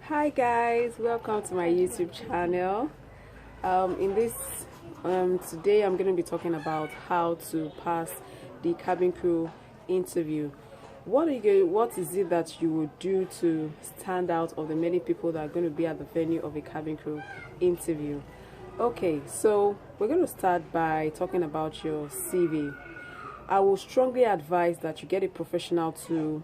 Hi guys, welcome to my YouTube channel. Today I'm going to be talking about how to pass the cabin crew interview. What is it that you would do to stand out of the many people that are going to be at the venue of a cabin crew interview? Okay, so we're going to start by talking about your CV. I will strongly advise that you get a professional to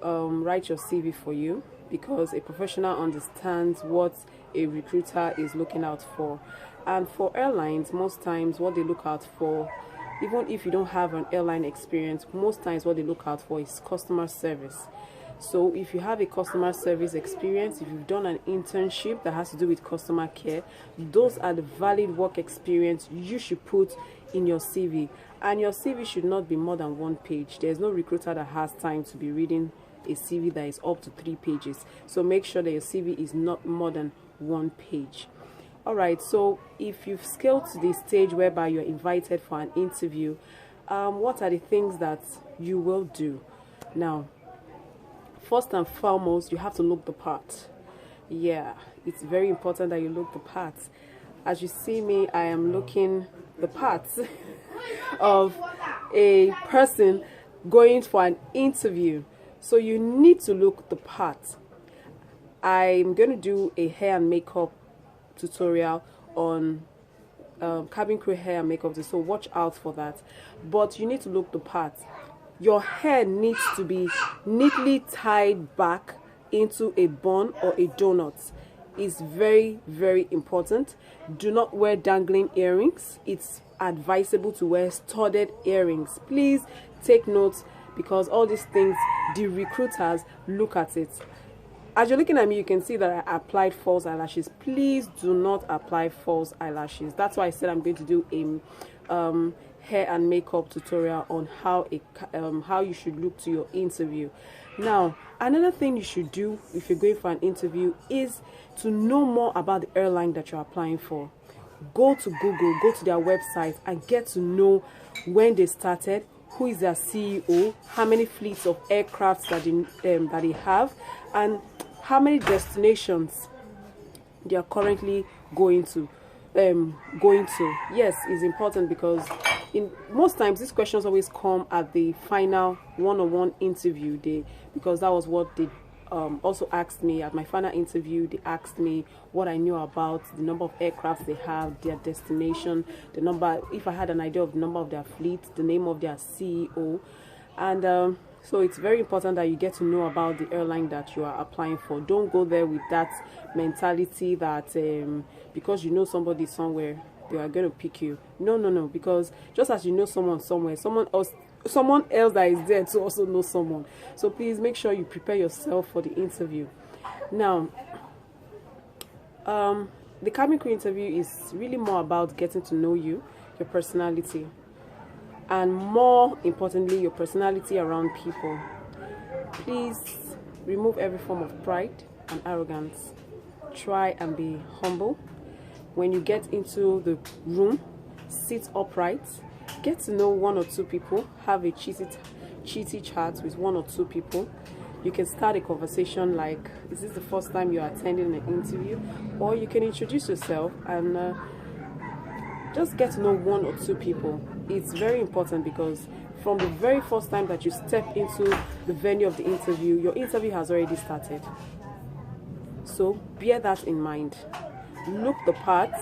write your CV for you, because a professional understands what a recruiter is looking out for. And for airlines, most times what they look out for, even if you don't have an airline experience, most times what they look out for is customer service. So if you have a customer service experience, if you've done an internship that has to do with customer care, those are the valid work experience you should put in your CV. And your CV should not be more than 1 page. There's no recruiter that has time to be reading a CV that is up to 3 pages. So make sure that your CV is not more than 1 page. Alright, so if you've scaled to the stage whereby you're invited for an interview, what are the things that you will do? Now, first and foremost, you have to look the part. Yeah, it's very important that you look the part. As you see me, I am looking the part of a person going for an interview. So you need to look the part. I'm going to do a hair and makeup tutorial on cabin crew hair and makeup, so watch out for that. But you need to look the part. Your hair needs to be neatly tied back into a bun or a donut. It's very, very important. Do not wear dangling earrings. It's advisable to wear studded earrings. Please take note, because all these things, the recruiters look at it. As you're looking at me, you can see that I applied false eyelashes. Please do not apply false eyelashes. That's why I said I'm going to do a hair and makeup tutorial on how you should look to your interview. Now, another thing you should do if you're going for an interview is to know more about the airline that you're applying for. Go to Google, go to their website, and get to know when they started, who is their CEO, how many fleets of aircrafts that they have, and how many destinations they are currently going to. Yes, it's important, because in most times these questions always come at the final one-on-one interview day, because that was what they also asked me at my final interview. They asked me what I knew about the number of aircrafts they have, their destination, the number, if I had an idea of the number of their fleet, the name of their CEO. And so it's very important that you get to know about the airline that you are applying for. Don't go there with that mentality that because you know somebody somewhere, they are going to pick you. No, because just as you know someone somewhere, someone else that is there to also know someone. So please make sure you prepare yourself for the interview. Now, the cabin crew interview is really more about getting to know you, your personality, and more importantly, your personality around people. Please remove every form of pride and arrogance. Try and be humble. When you get into the room, sit upright. Get to know 1 or 2 people. Have a cheesy chat with 1 or 2 people. You can start a conversation like, is this the first time you're attending an interview? Or you can introduce yourself and just get to know 1 or 2 people. It's very important, because from the very first time that you step into the venue of the interview, your interview has already started. So bear that in mind. Look the part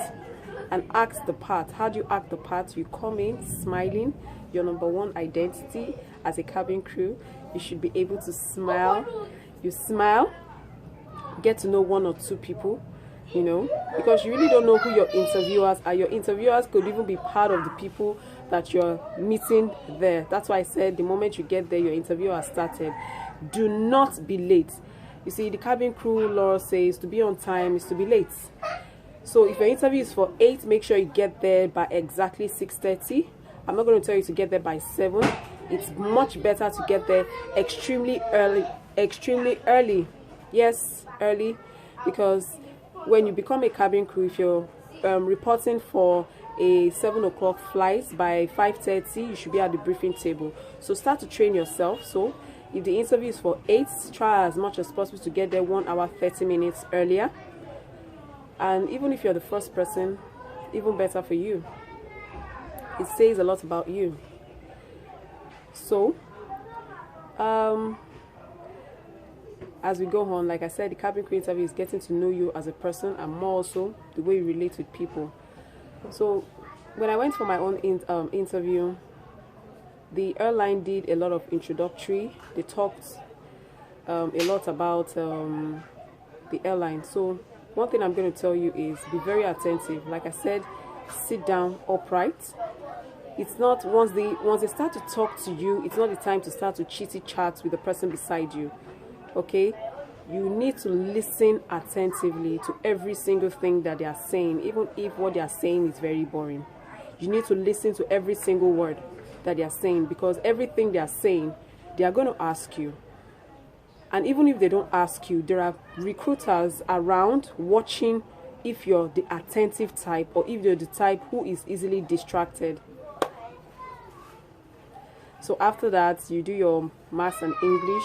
and act the part. How do you act the part? You come in smiling. Your number 1 identity as a cabin crew, you should be able to smile. You smile, get to know 1 or 2 people, you know, because you really don't know who your interviewers are. Your interviewers could even be part of the people that you're meeting there. That's why I said the moment you get there, your interview has started. Do not be late. You see, the cabin crew law says to be on time is to be late. So if your interview is for 8, make sure you get there by exactly 6:30. I'm not going to tell you to get there by 7. It's much better to get there extremely early. Yes, early, because when you become a cabin crew, if you're reporting for a 7 o'clock flight, by 5:30 you should be at the briefing table. So start to train yourself. So If the interview is for 8, try as much as possible to get there 1 hour 30 minutes earlier. And even if you're the first person, even better for you. It says a lot about you. So as we go on, like I said, the cabin crew interview is getting to know you as a person, and more also the way you relate with people. So when I went for my own interview, the airline did a lot of introductory. They talked a lot about the airline. So one thing I'm going to tell you is be very attentive. Like I said, sit down upright. It's not once they start to talk to you, it's not the time to start to chitty chat with the person beside you. Okay, you need to listen attentively to every single thing that they are saying, even if what they are saying is very boring. You need to listen to every single word that they are saying, because everything they are saying, they are going to ask you. And even if they don't ask you, there are recruiters around watching if you're the attentive type or if you're the type who is easily distracted. So after that, you do your maths and English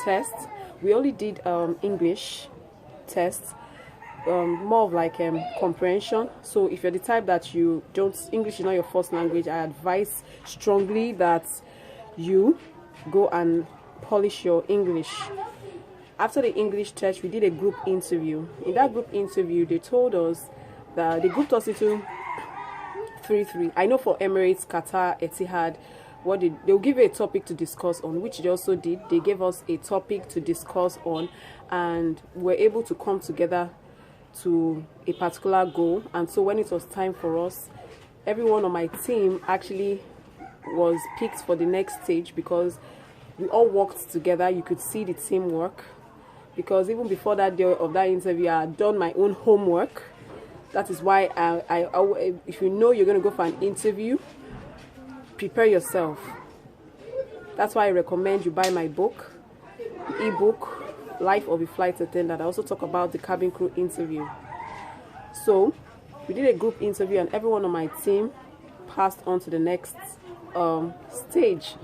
test. We only did English test, more of like comprehension. So if you're the type that you don't, English is not your first language, I advise strongly that you go and polish your English. After the English test, we did a group interview. In that group interview, they told us that they grouped us into 3-3. I know for Emirates, Qatar, Etihad, they'll give you a topic to discuss on, which they also did. They gave us a topic to discuss on, and we're able to come together to a particular goal. And so when it was time for us, everyone on my team actually was picked for the next stage, because we all worked together. You could see the teamwork, because even before that day of that interview, I had done my own homework. That is why I if you know you're going to go for an interview, prepare yourself. That's why I recommend you buy my book, ebook, Life of a Flight Attendant. I also talk about the cabin crew interview. So we did a group interview, and everyone on my team passed on to the next stage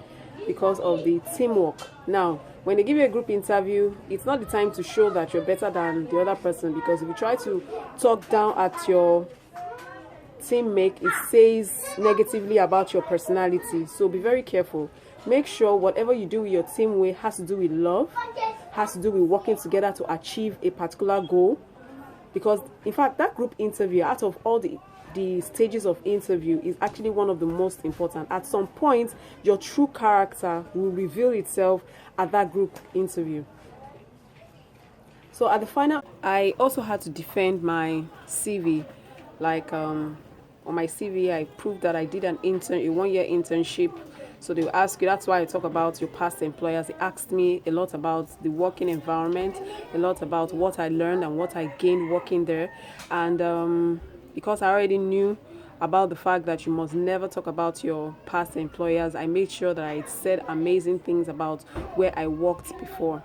because of the teamwork. Now, when they give you a group interview, it's not the time to show that you're better than the other person, because if you try to talk down at your teammate, it says negatively about your personality. So be very careful. Make sure whatever you do with your teammate has to do with love, has to do with working together to achieve a particular goal. Because in fact, that group interview, out of all the stages of interview, is actually one of the most important. At some point, your true character will reveal itself at that group interview. So at the final, I also had to defend my CV. Like on my CV, I proved that I did a 1-year internship. So they will ask you, that's why I talk about your past employers. They asked me a lot about the working environment, a lot about what I learned and what I gained working there. And because I already knew about the fact that you must never talk about your past employers, I made sure that I said amazing things about where I worked before.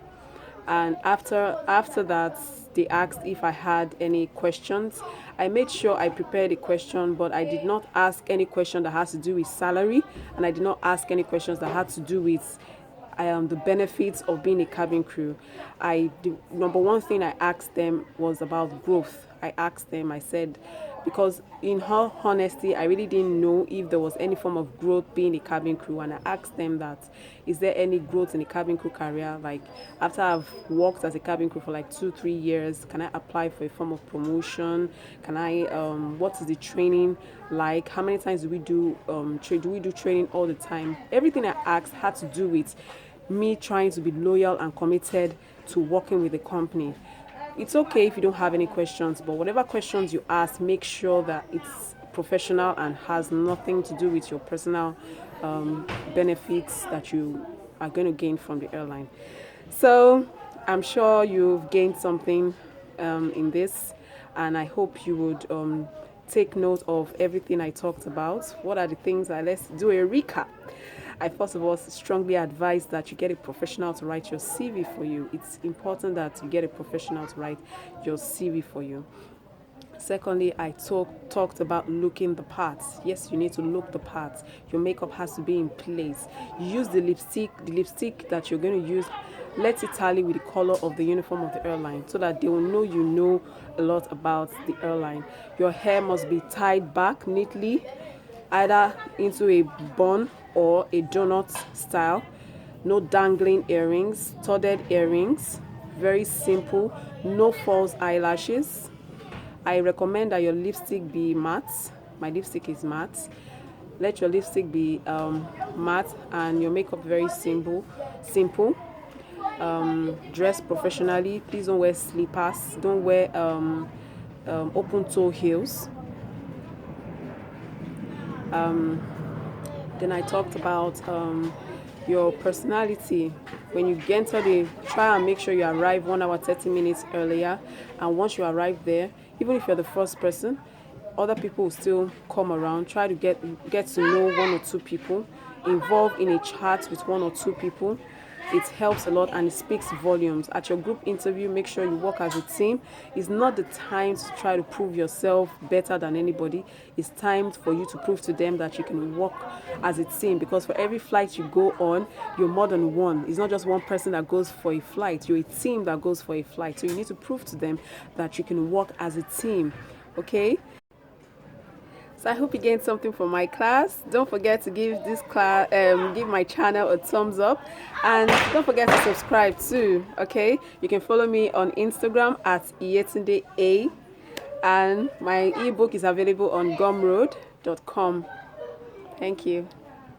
And after that, they asked if I had any questions. I made sure I prepared a question, but I did not ask any question that has to do with salary, and I did not ask any questions that had to do with the benefits of being a cabin crew. The number one thing I asked them was about growth. I said, because in all honesty, I really didn't know if there was any form of growth being a cabin crew, and I asked them that, is there any growth in a cabin crew career? Like, after I've worked as a cabin crew for like 2-3 years, can I apply for a form of promotion? Can I what is the training like? How many times do we do training all the time? Everything I asked had to do with me trying to be loyal and committed to working with the company. It's okay if you don't have any questions, but whatever questions you ask, make sure that it's professional and has nothing to do with your personal benefits that you are going to gain from the airline. So I'm sure you've gained something in this, and I hope you would take note of everything I talked about. What are the things let's do a recap. I first of all strongly advise that you get a professional to write your CV for you. It's important that you get a professional to write your CV for you. Secondly, I talked about looking the parts. Yes, you need to look the parts. Your makeup has to be in place. Use the lipstick. The lipstick that you're going to use, let it tally with the color of the uniform of the airline so that they will know you know a lot about the airline. Your hair must be tied back neatly, either into a bun or a donut style. No dangling earrings, studded earrings. Very simple. No false eyelashes. I recommend that your lipstick be matte. My lipstick is matte. Let your lipstick be matte and your makeup very simple. Dress professionally. Please don't wear slippers. Don't wear open toe heels. Then I talked about your personality. When you enter try and make sure you arrive 1 hour 30 minutes earlier. And once you arrive there, even if you're the first person, other people will still come around. Try to get to know 1 or 2 people. Involve in a chat with 1 or 2 people. It helps a lot and it speaks volumes. At your group interview, make sure you work as a team. It's not the time to try to prove yourself better than anybody. It's time for you to prove to them that you can work as a team, because for every flight you go on, you're more than one. It's not just one person that goes for a flight. You're a team that goes for a flight. So you need to prove to them that you can work as a team. Okay? So I hope you gained something from my class. Don't forget to give this class, give my channel a thumbs up, and don't forget to subscribe too. Okay, you can follow me on Instagram at Iyetunde A, and my ebook is available on gumroad.com. Thank you.